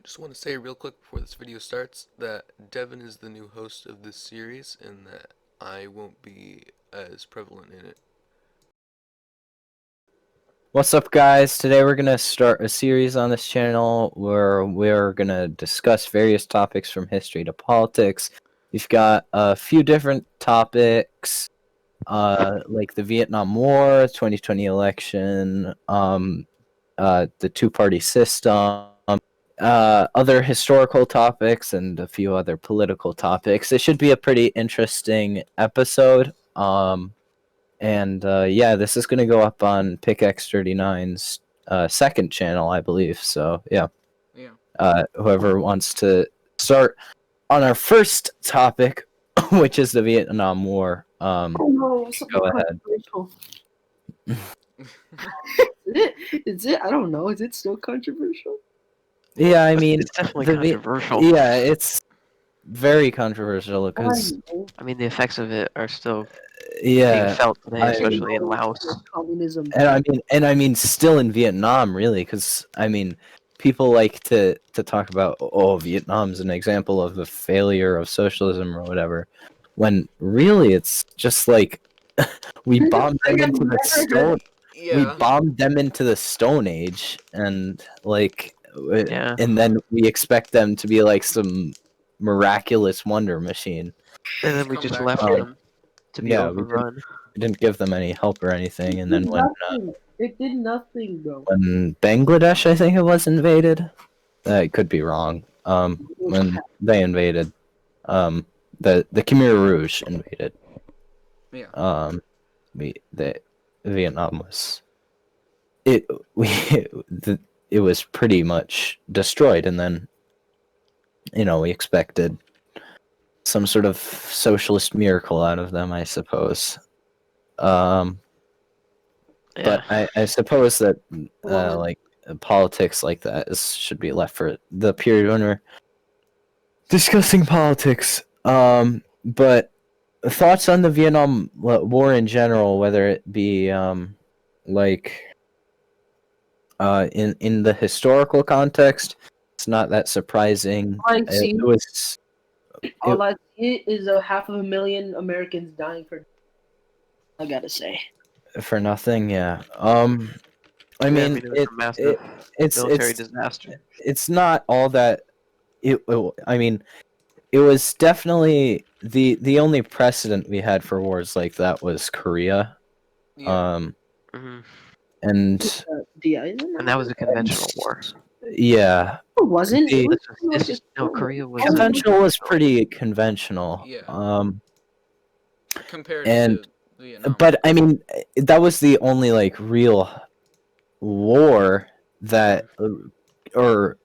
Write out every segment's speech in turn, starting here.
Just want to say real quick before this video starts that Devin is the new host of this series and that I won't be as prevalent in it. What's up, guys? Today we're gonna start a series on this channel where we're gonna discuss various topics from history to politics. We've got a few different topics, like the Vietnam War, 2020 election, the two-party system, other historical topics, and a few other political topics. It should be a pretty interesting episode. Yeah, this is going to go up on PicX39's second channel, I believe. So, yeah. Whoever wants to start on our first topic, which is the Vietnam War, Oh no, go ahead. Is it? I don't know. Is it still controversial? Yeah, I mean, It's definitely controversial. Yeah, it's very controversial because I mean, the effects of it are still yeah, being felt today, especially in Laos. Communism. and I mean, still in Vietnam, really, because I mean, people like to talk about, oh, Vietnam's an example of the failure of socialism or whatever, when really it's just like we bombed them into the stone. We bombed them into the Stone Age, and like, Yeah. and then we expect them to be like some miraculous wonder machine. And then we just Come left back. them to be Yeah, we overrun. didn't give them any help or anything, and then It did nothing, bro. when Bangladesh, I think it was, invaded, I could be wrong. When they invaded, the Khmer Rouge invaded. Yeah. Vietnam was it was pretty much destroyed, and then we expected some sort of socialist miracle out of them, I suppose. Yeah. But I suppose that like politics like that should be left for the period when we're discussing politics. But thoughts on the Vietnam War in general, whether it be like in the historical context, it's not that surprising. All I see is 500,000 Americans dying for. I gotta say. For nothing, yeah. I mean, it was a massive military disaster. It's not all that. I mean, it was definitely the only precedent we had for wars like that was Korea. Yeah. And that was a conventional war. Yeah. It wasn't. Korea was conventional. Was pretty conventional. Yeah. Compared and to Vietnam. But I mean, that was the only like real war that or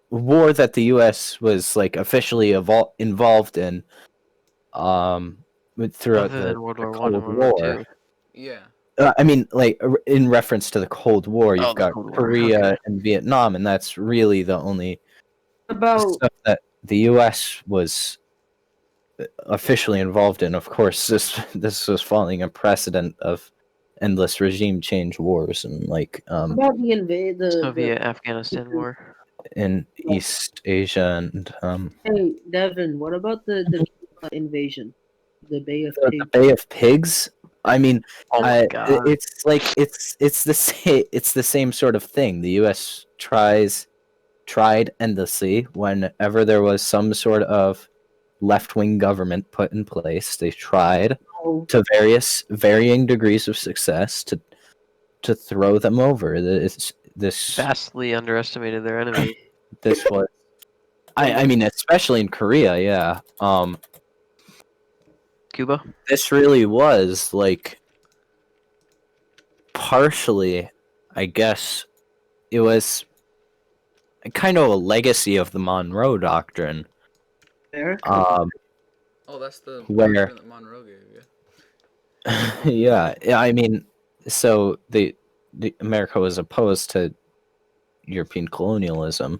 war that the U.S. was like officially involved in throughout the World War Cold I and World War II. Yeah. I mean, like in reference to the Cold War, you've got Korea and Vietnam, and that's really the only stuff that the U.S. was officially involved in. Of course, this was following a precedent of endless regime change wars and like about the Soviet Afghanistan war in East Asia and Hey Devin, what about the invasion, the Bay of Pigs? The Bay of Pigs. I mean, God. it's like it's the same sort of thing. The U.S. tried endlessly whenever there was some sort of left-wing government put in place. They tried to varying degrees of success to throw them over. This vastly underestimated their enemy. This was, I mean, especially in Korea, yeah. Cuba. This really was like partially, I guess, it was kind of a legacy of the Monroe Doctrine. Oh, that's the where that Monroe gave you. yeah, I mean, so the America was opposed to European colonialism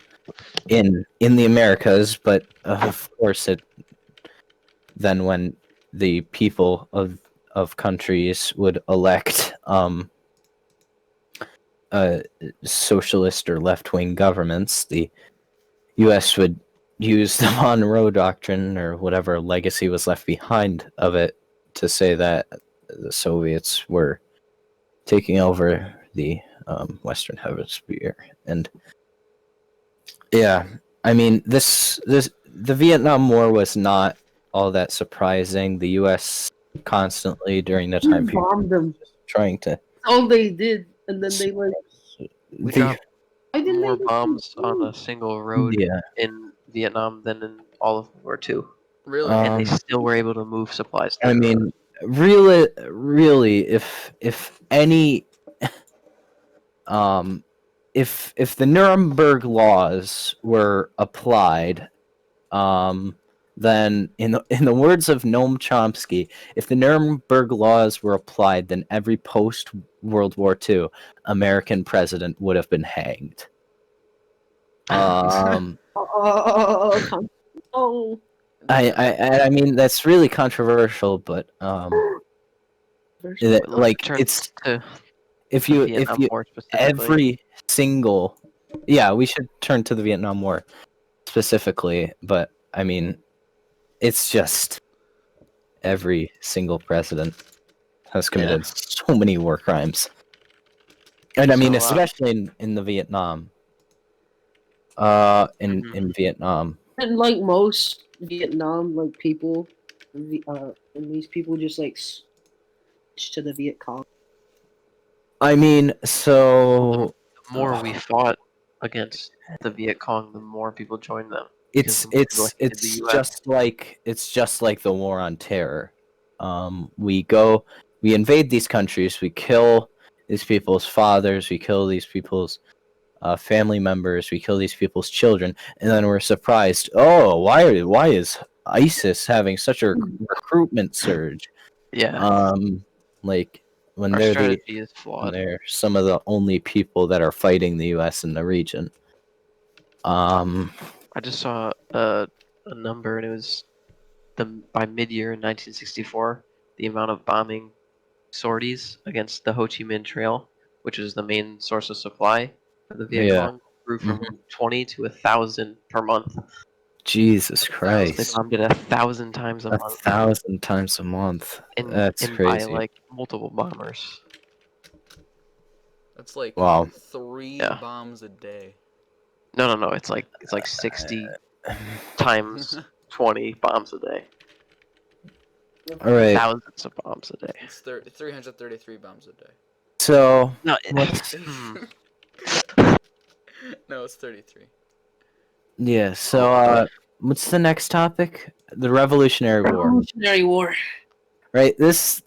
in the Americas, but of course then when the people of countries would elect socialist or left-wing governments, the U.S. would use the Monroe Doctrine or whatever legacy was left behind of it to say that the Soviets were taking over the Western Hemisphere. And yeah, I mean, the Vietnam War was not all that surprising. The U.S. constantly during the time period bombed them. trying to All they did, and then they like. We the dropped Why didn't more they? bombs on a single road yeah in Vietnam than in all of World War II, Really? and they um still were able to move supplies. I That road. mean really if any um if the Nuremberg laws were applied, then in the words of Noam Chomsky, if the Nuremberg laws were applied, then every post World War II American president would have been hanged. Um, Oh, I mean that's really controversial, but But let's like return it's to if the you Vietnam War specifically. every single we should turn to the Vietnam War specifically, but I mean it's just every single president has committed so many war crimes, and I mean So, especially in the Vietnam in Vietnam. and like most Vietnam like people, and these people just like switch to the Viet Cong. I mean, so the more we fought against the Viet Cong, the more people joined them. it's because the more people hated it's the US. just like the war on terror. We invade these countries, we kill these people's fathers, we kill these people's family members, we kill these people's children, and then we're surprised. Oh, why is ISIS having such a recruitment surge? Yeah, Like when our they're strategy is when flawed. they're some of the only people that are fighting the U.S. in the region. I just saw a number, and it was by mid-year in 1964, the amount of bombing sorties against the Ho Chi Minh Trail, which is the main source of supply for the Viet Yeah. Cong, grew from 20 to 1,000 per month. Jesus 1,000. They Christ. bombed it 1,000 times a month, 1,000 times a month. and That's by crazy. like multiple bombers. That's like Wow. 3 Yeah. bombs a day. No. It's like 60 times 20 bombs a day. All right. Thousands of bombs a day. It's 333 bombs a day. So No, what's No, it's 33. yeah? So what's the next topic? The Revolutionary War. Revolutionary War. Right. This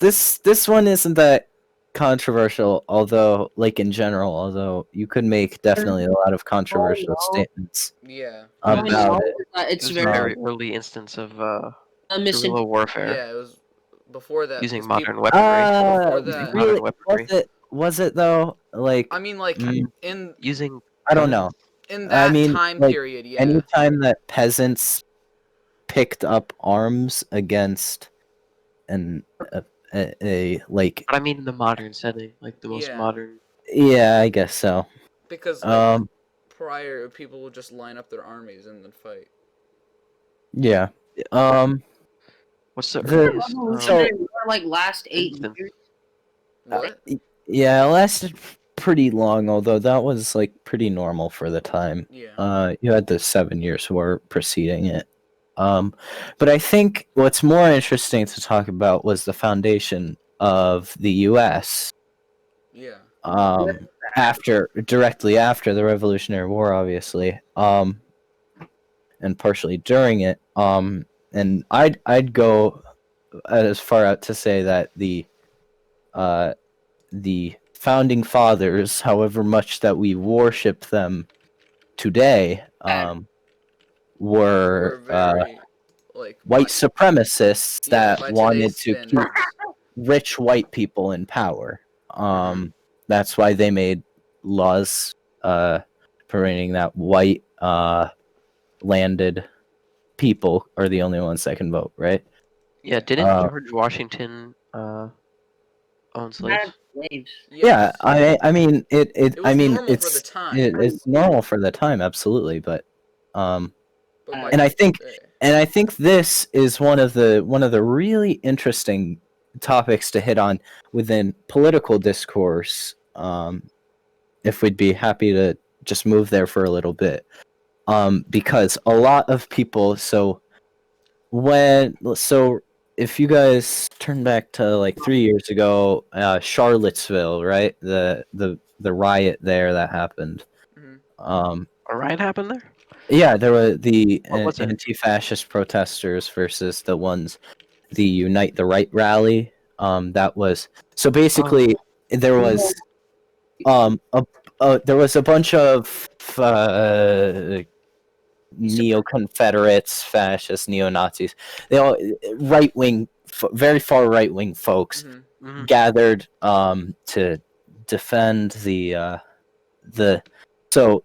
one isn't that controversial, although like in general, although you could make definitely a lot of controversial no. statements Yeah. All I about know it. is that it it's was a very very early instance of missing. guerrilla warfare Yeah, it was before that. using 'cause modern people- weaponry. Before Using that- modern Really? weaponry. Was it though? Like I mean, like mm, in I don't know. that I mean, time like, period, yeah. anytime that peasants picked up arms against an like But I mean in the modern setting, like the most Yeah. modern. yeah, I guess so. Because like Um prior, people would just line up their armies and then fight. yeah. What's the The- earliest Revolutionary War like last 8 instance? years. What? Yeah, it lasted pretty long, although that was like pretty normal for the time. Yeah. You had the 7 Years' War preceding it. But I think what's more interesting to talk about was the foundation of the U.S. Yeah. Directly after the Revolutionary War, obviously, and partially during it. And I'd go as far out to say that the founding fathers, however much that we worship them today, We're were very like white supremacists yeah, that by wanted today's to keep standards. rich white people in power. Mhm. That's why they made laws permitting that white landed people are the only ones that can vote, right? Yeah, didn't Uh, George Washington own slaves? Slaves. Yeah, Yes. I mean it It was normal for the time. it's normal for the time, absolutely, but But And I think eh, and I think this is one of the really interesting topics to hit on within political discourse. If we'd be happy to just move there for a little bit, because a lot of people. So if you guys turn back to like 3 years ago, Charlottesville, right? The riot there that happened. mhm. A riot happened there? Yeah, there were the What was it? anti-fascist protesters versus the Unite the Right rally. That was so basically there was a there was a bunch of neo-Confederates, fascists, neo-Nazis. They all right wing, very far right wing folks Mhm. Mm-hmm. gathered to defend the so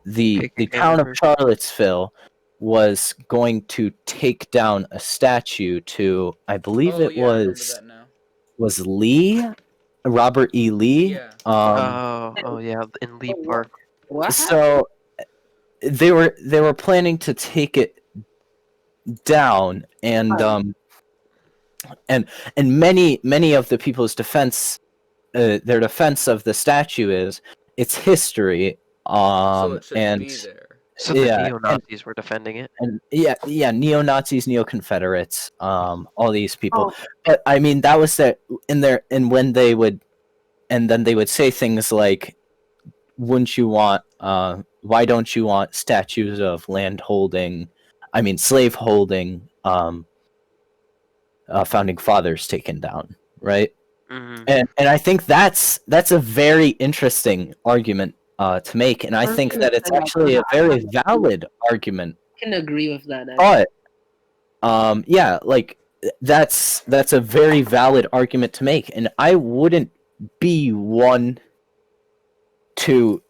the KKK town of members. Charlottesville was going to take down a statue to, I believe Oh it yeah, I remember that now. was Lee, Robert E. Lee. Yeah. Oh yeah, in Lee Park. What happened? So they were planning to take it down, and and many of the people's defense, their defense of the statue is its history. So it shouldn't And be there. So the yeah, neo-Nazis were defending it. and yeah, neo-Nazis, neo-Confederates, all these people. Oh. But I mean, that was and when they would, and then they would say things like, "Wouldn't you want? Why don't you want statues of land holding? I mean, slave holding, founding fathers taken down, right?" Mm-hmm. And I think that's a very interesting argument to make, and I think that it's actually a very valid argument. I can agree with that. Actually. But yeah, like that's a very valid argument to make, and I wouldn't be one to.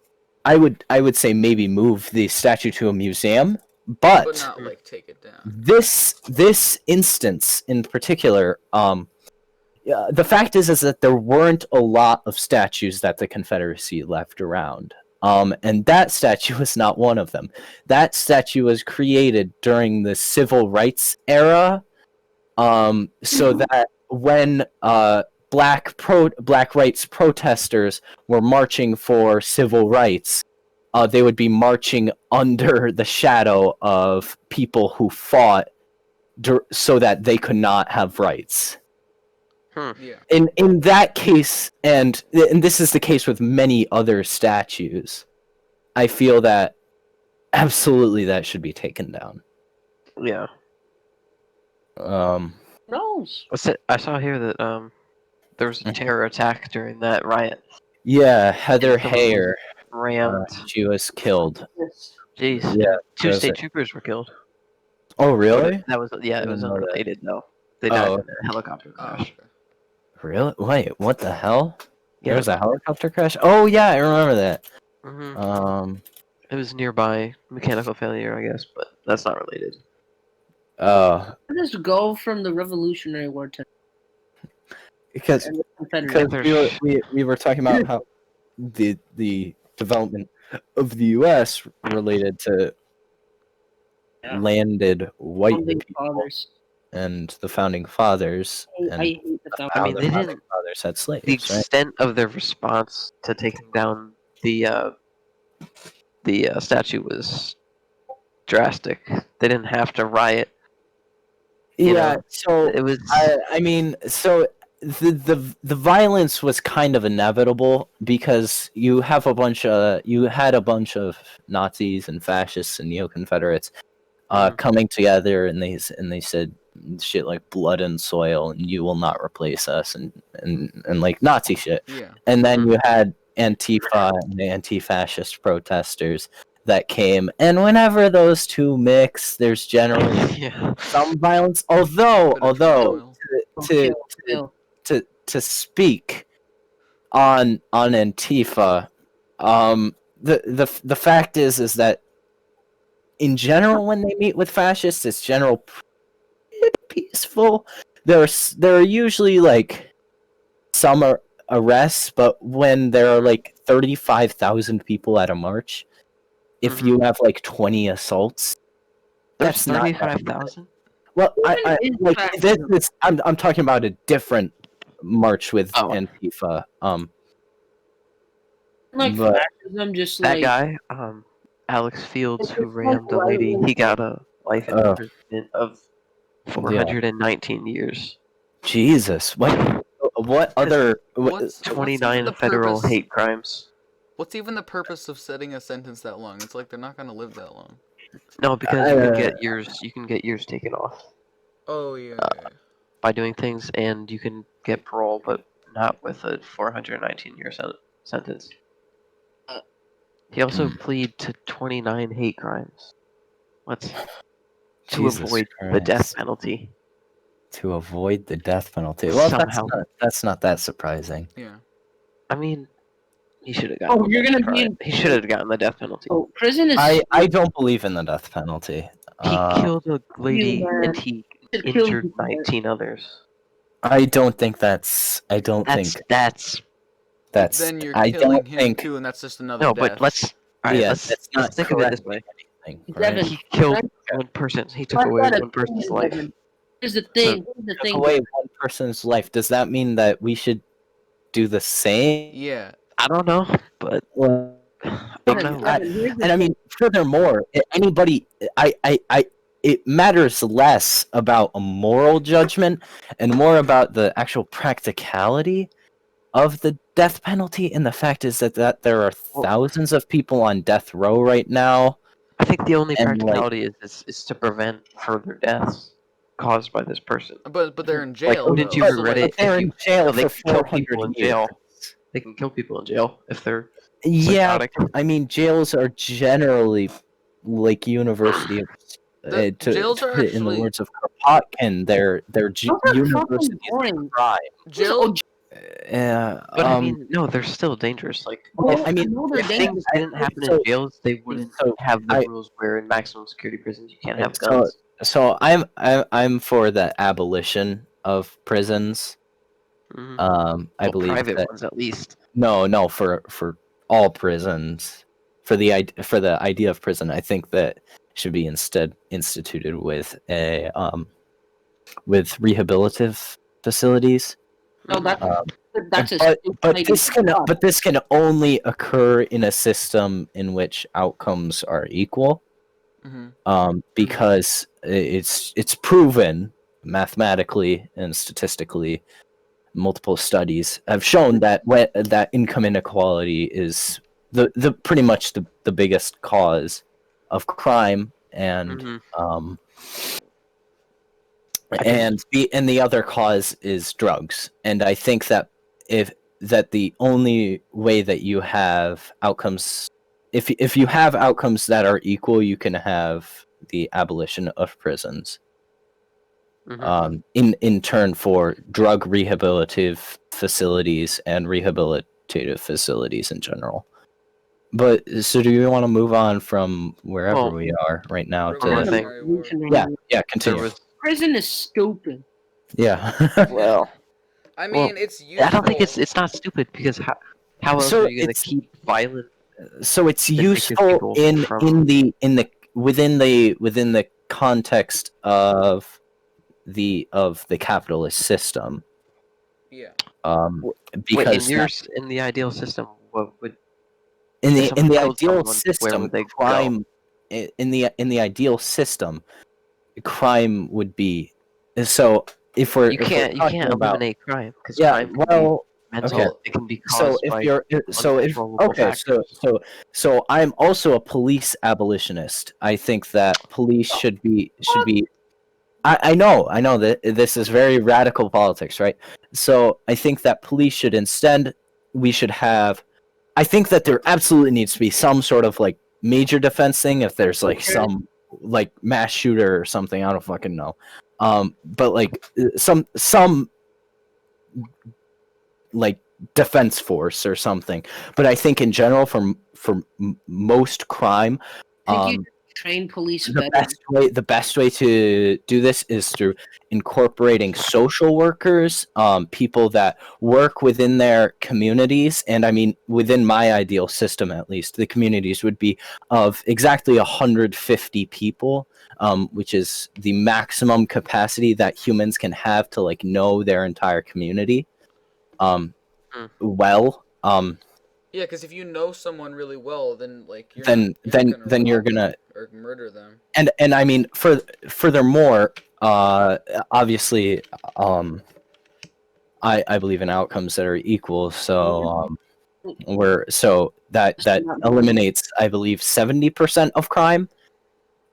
I would say maybe move the statue to a museum, But but not like take it down. this instance in particular, the fact is that there weren't a lot of statues that the Confederacy left around. And that statue was not one of them. That statue was created during the Civil Rights era, so that when black rights protesters were marching for civil rights, they would be marching under the shadow of people who fought so that they could not have rights. Yeah. In that case, and this is the case with many other statues, I feel that absolutely that should be taken down. Yeah. knows? What's it? I saw here that there was a terror attack during that riot. Yeah, Heather Someone was Heyer, Rammed. she was killed. Yes. Jeez. Yeah, and two there's state a- troopers were killed. Oh, But really? that was it was didn't know that. unrelated though. They died Oh. in a helicopter Oh, crash. okay. Really? Wait, what the hell? There Yeah. was a helicopter crash? Oh, yeah, I remember that. hmm It was nearby mechanical failure, I guess, but that's not related. Uh, Where does go from the Revolutionary War to because and the Confederate? we were talking about how the development of the U.S. related to Yeah. landed white Founding people fathers. and the founding fathers, I and hate the founding. I mean, how they the founding didn't. fathers had The slaves, right? extent of their response to taking down the statue was drastic. They didn't have to riot. You Yeah, know, so it was. I mean, so the violence was kind of inevitable because you had a bunch of Nazis and fascists and neo-Confederates Mhm. coming together, and they said shit like blood and soil, and you will not replace us, and like Nazi shit. Yeah. And then you had Antifa and the anti-fascist protesters that came, and whenever those two mix, there's generally yeah. some violence. Although Bit of turmoil. to speak on Antifa, the fact is that in general, when they meet with fascists, it's general pretty peaceful. There are usually like some arrests, but when there are like 35,000 people at a march, if you have like 20 assaults, There's that's not that 35,000. well. Even I in like fact, this. I'm talking about a different march with Oh. Antifa. like but fascism, just That like guy, Alex Fields, who it's like rammed a lady, he got a life Oh. imprisonment of 419 years. Jesus, what other? What's 29 even the federal purpose? hate crimes. What's even the purpose of setting a sentence that long? It's like they're not gonna live that long. No, because you can get years. You can get years taken off Oh yeah. by doing things, and you can get parole, but not with a 419-year sentence. He also pleaded to 29 hate crimes. What's to Jesus avoid the Christ. death penalty? To avoid the death penalty. Well, Somehow. that's not that surprising. Yeah. I mean, he should have gotten. oh, you're gonna be in. He should have gotten the death penalty. Oh, prison is. I don't believe in the death penalty. He killed a lady man. and he It kills injured you, man. 19 others. I don't think that's. I don't think That's that's. Then you're I killing don't him think. too, and that's just another no. death. But let's. All right, Yeah, let's that's not think of it this way. anything, Devin, right? He killed Devin, one person. He took I've away got a one person's thing, life. Devin. Here's the thing. Here's the Took thing. away one person's life. Does that mean that we should do the same? Yeah. I don't know, but Well, I don't know. Devin, here's the and I mean, furthermore, anybody, it matters less about a moral judgment and more about the actual practicality of the death penalty. And the fact is that there are thousands of people on death row right now. I think the only And, like- practicality is to prevent further deaths caused by this person. But they're in Like, jail. wouldn't though, you so, regret like, it? But they're in jail they for can kill 400 people in years. jail. They can kill people in jail if they're Yeah, psychotic. I mean, jails are generally like university of jails are put it in the actually- words of Kropotkin, they're Those are fucking universities of boring. crime. jail. Yeah, But I mean, no, they're still dangerous. Like, I mean, no, they're if dangerous. things didn't happen so- in jails, they wouldn't so have the I- rules where in maximum security prisons you can't have So- guns. so I'm for the abolition of prisons. Mhm. I Well, believe private that ones at least. no for all prisons. For the idea of prison, I think that should be instead instituted with a with rehabilitative facilities. No, that's a but stupid idea. but this can only occur in a system in which outcomes are equal. Because it's proven mathematically and statistically, multiple studies have shown that that income inequality is the pretty much the biggest cause of crime and Mhm. and the other cause is drugs. And I think that the only way that you have outcomes, if you have outcomes that are equal, you can have the abolition of prisons. Mhm. In turn for drug rehabilitative facilities and rehabilitative facilities in general. But so do you want to move on from wherever Well, we are right now One more to thing. yeah continue There was, Prison is stupid. yeah well, I Well, mean, it's useful. I don't think it's not stupid because how else So are you gonna it's- keep violent? so it's Vindictive useful people in from- within the context of the capitalist system. Yeah. Wait, Because in the ideal system, what would in if the someone killed ideal someone, where system, would they go? crime in the ideal system, crime would be so. If we're you if we're can't talking about eliminate crime because yeah, crime can well, be mental. okay. It can be So caused if by you're uncontrollable factors. so I'm also a police abolitionist. I think that police should be I know that this is very radical politics, right? So I think that police should instead we should have I think that there absolutely needs to be some sort of like major defense thing if there's like some like mass shooter or something. I don't fucking know. But like some like defense force or something. But I think in general, for most crime, I think you train police the better. best way to do this is through incorporating social workers, people that work within their communities. And I mean, within my ideal system, at least, the communities would be of exactly 150 people, which is the maximum capacity that humans can have to like know their entire community. Well, Yeah, because if you know someone really well, then like you're then not gonna then you're rob them gonna or murder them. and I mean, furthermore, obviously, I believe in outcomes that are equal. So that eliminates, I believe, 70% of crime,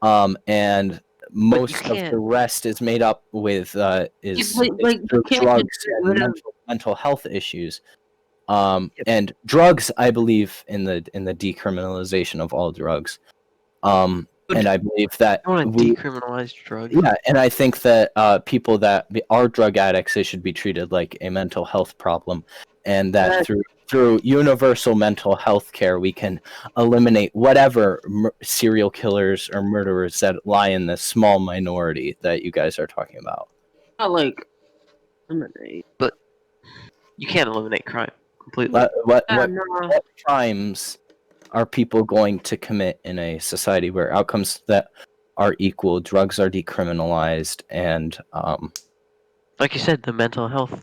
and most of the can't- rest is made up with is Like, you through can't drugs just get and rid of mental health issues. And drugs, I believe in the decriminalization of all drugs. And I believe that I want to we decriminalize drugs. yeah, and I think that people that are drug addicts, they should be treated like a mental health problem, and that through universal mental health care, we can eliminate whatever serial killers or murderers that lie in this small minority that you guys are talking about. not like eliminate. But you can't eliminate crime completely. What No. crimes are people going to commit in a society where outcomes that are equal, drugs are decriminalized, and Like you said, the mental health.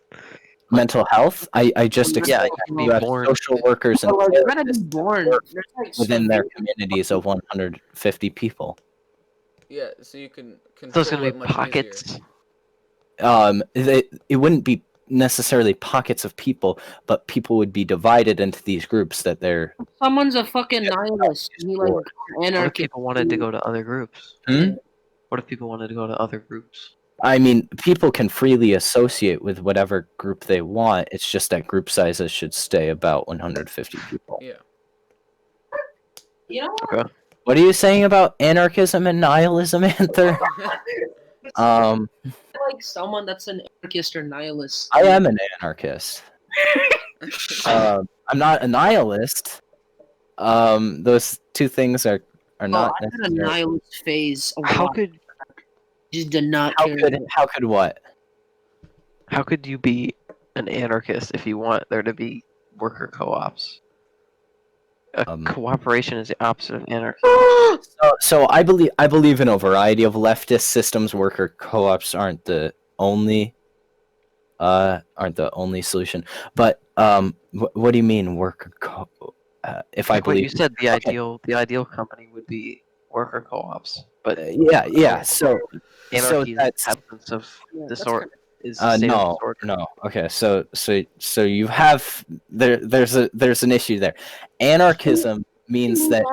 mental health? I just Yeah, explained you that be you have born- social workers and But like, you gotta be therapists born. work There's like within their severe- communities of 150 people. Yeah, so you can So control it's gonna be it much pockets. easier. It wouldn't be necessarily pockets of people, but people would be divided into these groups that they're. Someone's a fucking nihilist. He like What if anarchist. people wanted to go to other groups? Hmm? What if people wanted to go to other groups? I mean, people can freely associate with whatever group they want. It's just that group sizes should stay about 150 people. Yeah. You know what? Okay. What are you saying about anarchism and nihilism, Anther? Like someone that's an anarchist or nihilist. I am an anarchist. I'm not a nihilist. Those two things are not I had a necessarily. nihilist phase. How could just did not care. How could what? how could you be an anarchist if you want there to be worker co-ops? Cooperation is the opposite of anarchy. So I believe in a variety of leftist systems. Worker co-ops aren't the only solution. But what do you mean worker co? If I Like what believe you said, the ideal company would be worker co-ops, but yeah. So anarchy is the that's absence of that's disorder. Is the state of no disorder. no okay. So you have there's an issue there. Anarchism means that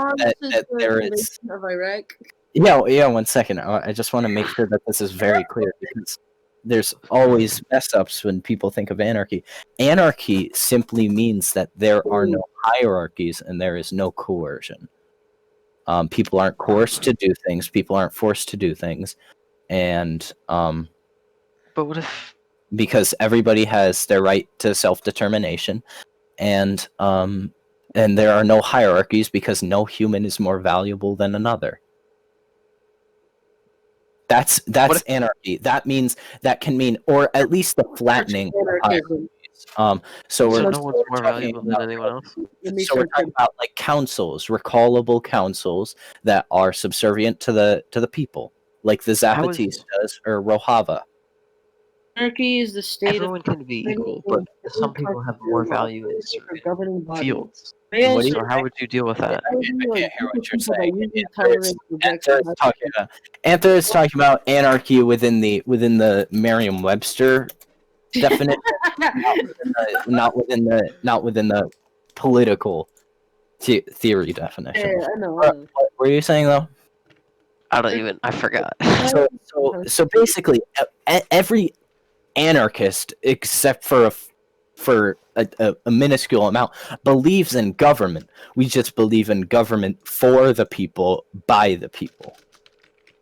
there is. Of Iraq. Yeah. 1 second. I just want to make sure that this is very clear because there's always mess ups when people think of anarchy. Anarchy simply means that there are no hierarchies and there is no coercion. People aren't coerced to do things. People aren't forced to do things, and But what if because everybody has their right to self-determination, and there are no hierarchies because no human is more valuable than another. That's anarchy. That means that can mean, or at least the flattening of hierarchies. So we're no one's more valuable than anyone else? so we're talking about like councils, recallable councils that are subservient to the people, like the Zapatistas or Rojava. Anarchy is the state Everyone can be equal, but some people have more value in certain governing body. fields. What do you- So how would you deal with that? I can't hear what you're saying. Anther is talking about anarchy within the Merriam-Webster definition, not within the political theory definition. Yeah, I know. What were you saying though? I forgot. So basically, every anarchist, except for a minuscule amount, believes in government. We just believe in government for the people, by the people,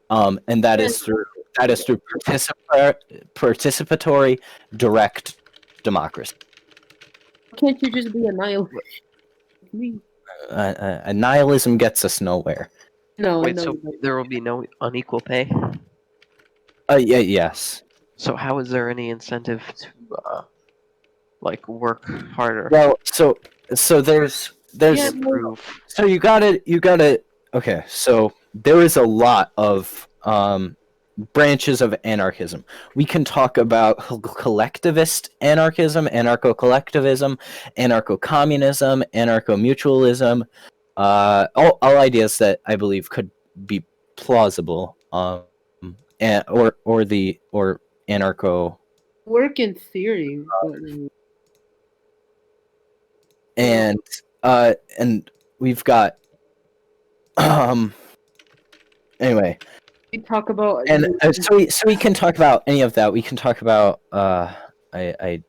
and that is through participatory, direct democracy. Can't you just be a nihilist? Nihilism gets us nowhere. No, Wait, no. so there will be no unequal pay? Yeah, yes. So how is there any incentive to like work harder Well, so there's Yeah, to no. improve? so you gotta okay. So there is a lot of branches of anarchism. We can talk about collectivist anarchism, anarcho-collectivism, anarcho-communism, anarcho-mutualism, all ideas that I believe could be plausible, and, or anarcho, Work in theory, but and and we've got anyway. we talk about And so we can talk about any of that. We can talk about I I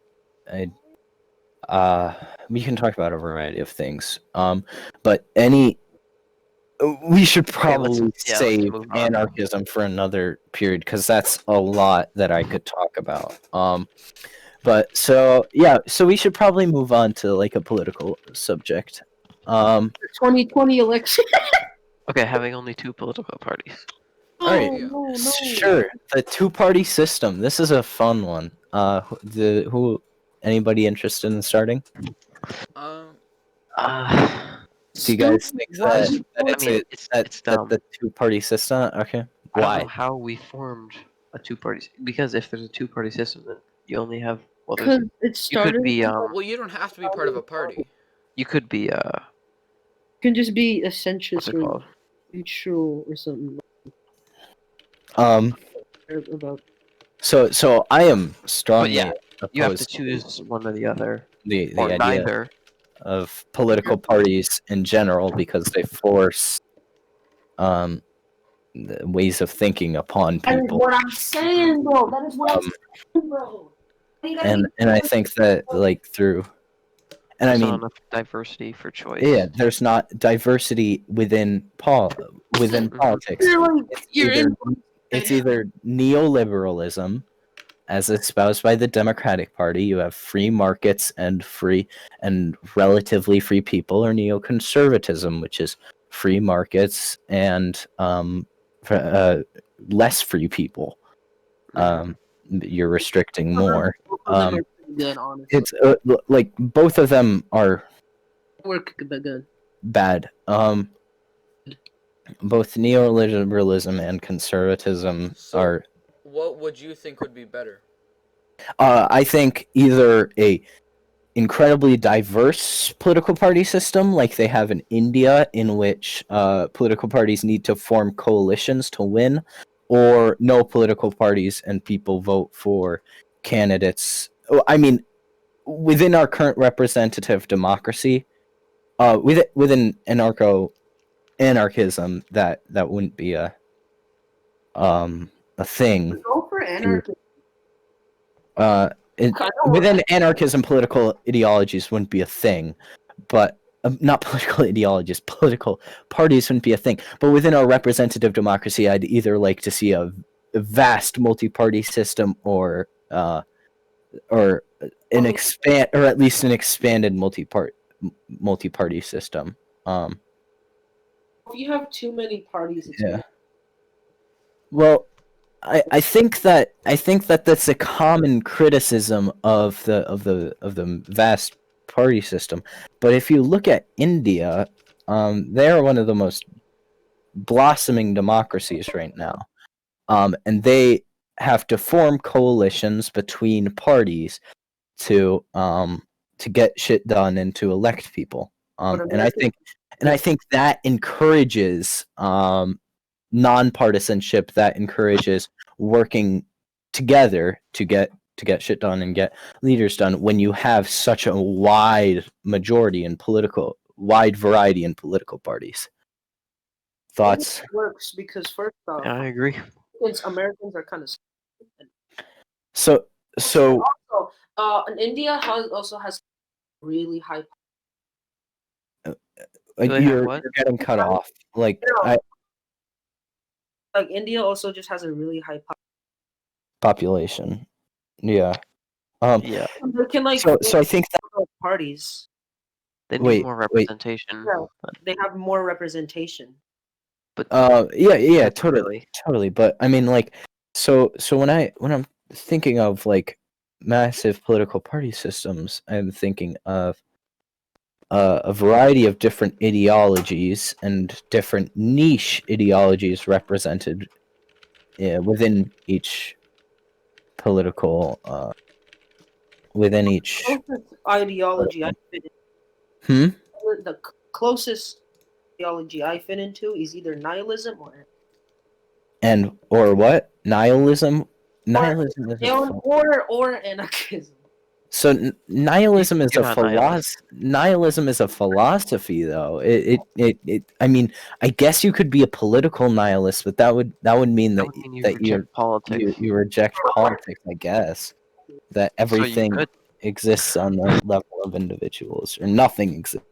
we can talk about a variety of things. But we should Okay, let's probably let's save move on. anarchism for another period because that's a lot that I could talk about. But so yeah, so we should probably move on to like a political subject. 2020 election. Okay, having only two political parties. Oh All right. Yeah. no, no. Sure, the two-party system. This is a fun one. Anybody interested in starting? Um. Uh, Do you guys think Why that, you that I it's mean, a, it's that dumb. the two-party system? Okay, I don't know why? how we formed a two-party because if there's a two-party system, then you only have Because it you started. could be Well, you don't have to be part of a party. you could be Can just be a what's centrist it or called? neutral or something Um, about. so I am But strongly yeah, you have to opposed to choose one or the other the or idea neither. of political parties in general because they force the ways of thinking upon That is people. what I'm saying, bro. That is what I'm Um, saying, bro. and I think that like through, and I There's mean, not enough diversity for choice. yeah, there's not diversity within Mhm. politics. You're like, It's you're either in. it's either neoliberalism, as espoused by the Democratic Party. You have free markets and free and relatively free people, or neoconservatism, which is free markets and less free people. You're restricting more. Both of them are pretty good, honestly. It's like both of them are Work good. bad. Both neoliberalism and conservatism So, are. what would you think would be better? I think either a incredibly diverse political party system, like they have in India, in which political parties need to form coalitions to win, or no political parties and people vote for candidates. I mean, within our current representative democracy, within anarchism, that wouldn't be a thing. Go for anarchy. Within anarchism, political ideologies wouldn't be a thing, but not political ideologies, political parties wouldn't be a thing. But within our representative democracy, I'd either like to see a vast multi-party system, or an expand, or at least an expanded multi-party system. If you have too many parties, it's Yeah. Well, I think that that's a common criticism of the vast party system. But if you look at India, they are one of the most blossoming democracies right now, and they have to form coalitions between parties to get shit done and to elect people. And I think that encourages nonpartisanship, that encourages working together to get shit done and get leaders done when you have such a wide variety in political parties. Thoughts? It works because first off, Yeah, I agree. Americans are kind of. So Also, in India also has really high. Really you're what? getting cut off. Like Like India also just has a really high. population. Yeah. Yeah, They can like So I think that parties. they need wait more wait representation. Yeah, they have more representation. But Yeah, that's totally, totally. But I mean, like, so when I'm thinking of like massive political party systems, I'm thinking of a variety of different ideologies and different niche ideologies represented within each political within each Closest ideology I political. fit Hmm. the closest ideology I fit into is either nihilism And or what? Nihilism. Nihilism is a or anarchism. so nihilism is you're a not nihilist. nihilism is a philosophy, though. I mean, I guess you could be a political nihilist, but that would mean That that would mean you that reject politics. you reject politics. I guess that So you everything could. exists on the level of individuals, or nothing exists.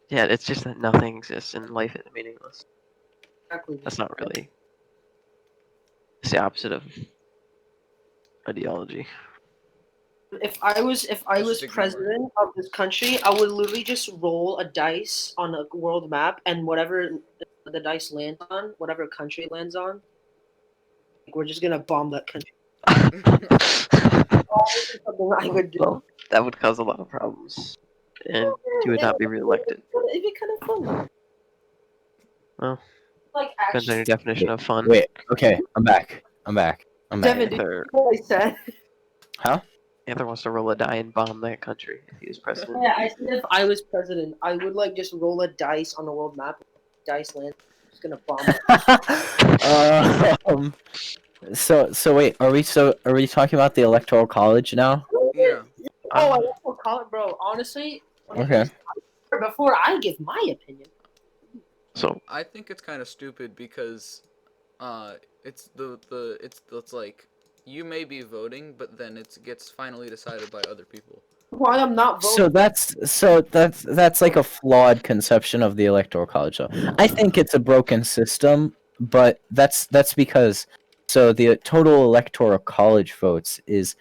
Yeah, it's just that nothing exists and life is meaningless. Exactly. That's not really. It's the opposite of ideology. If I was Let's just ignore it. president of this country, I would literally just roll a dice on a world map, and whatever the dice lands on, whatever country it lands on, like, we're just gonna bomb that country. Something I would do. Well, that would cause a lot of problems, and you would not be reelected. It'd be kind of fun. Well, Like depends on your actually, definition of fun. Wait, okay, I'm back. Devin, did you Panther, hear what I said? Huh? Panther wants to roll a die and bomb that country if he was president. Yeah, I said if I was president, I would like just roll a dice on the world map. Dice land. I'm just gonna bomb it. So wait, are we talking about the electoral college now? Yeah. Oh, I will call it, bro. Honestly, Okay. before I give my opinion. So I think it's kind of stupid because it's it's like you may be voting, but then it gets finally decided by other people. Why I'm not voting? So that's like a flawed conception of the electoral college, though. I think it's a broken system, but that's because so the total electoral college votes is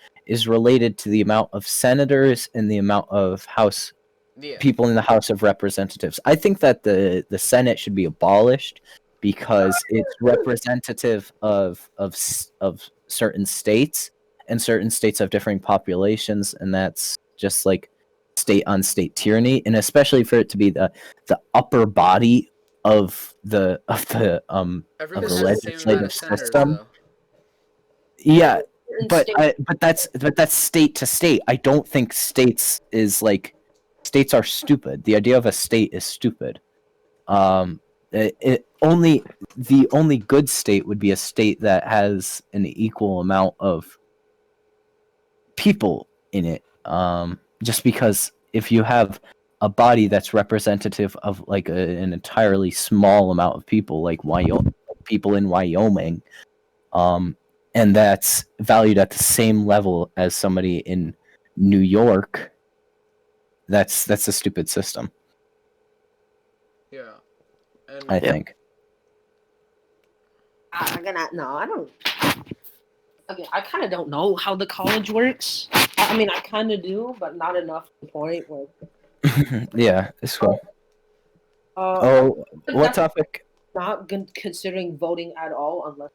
related to the amount of senators and the amount of house Yeah. people in the House of Representatives. I think that the Senate should be abolished because it's representative of certain states, and certain states have differing populations, and that's just like state on state tyranny, and especially for it to be the upper body of the Everyone of has the the same amount legislative of senators, system. though. Yeah, but State- that's state to state. I don't think states are stupid. The idea of a state is stupid. The only good state would be a state that has an equal amount of people in it. Just because if you have a body that's representative of like an entirely small amount of people, like people in Wyoming, and that's valued at the same level as somebody in New York, that's a stupid system. Yeah. And I think. I'm gonna no, I don't. Okay, I kind of don't know how the college works. I mean, I kind of do, but not enough to the point where. Yeah, it's cool. Oh, What topic? not considering voting at all unless.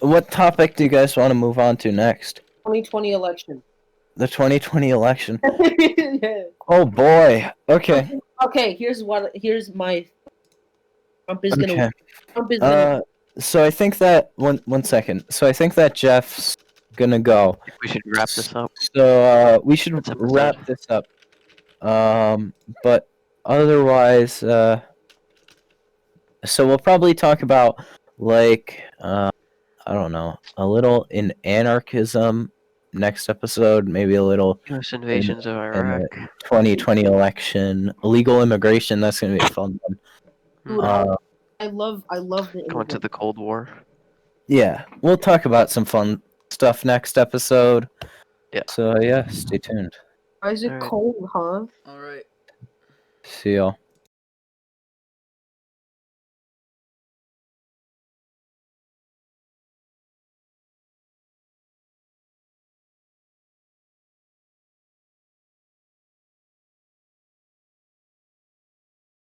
What topic do you guys want to move on to next? 2020 election. The 2020 election. Yeah. Oh boy. Okay. Okay, here's my. Trump is gonna. Okay. Trump is gonna. So I think that one second. So I think that Jeff's gonna go. we should wrap this up. So we should This episode. wrap this up. But otherwise, so we'll probably talk about like I don't know, a little in anarchism next episode, maybe a little U.S. invasions of in Iraq. the 2020 election, illegal immigration. That's gonna be a fun one. Dude, I love the. Going to the Cold War. Yeah, we'll talk about some fun stuff next episode. Yeah. So yeah, stay tuned. Why is it Alright. cold, huh? all right. See y'all.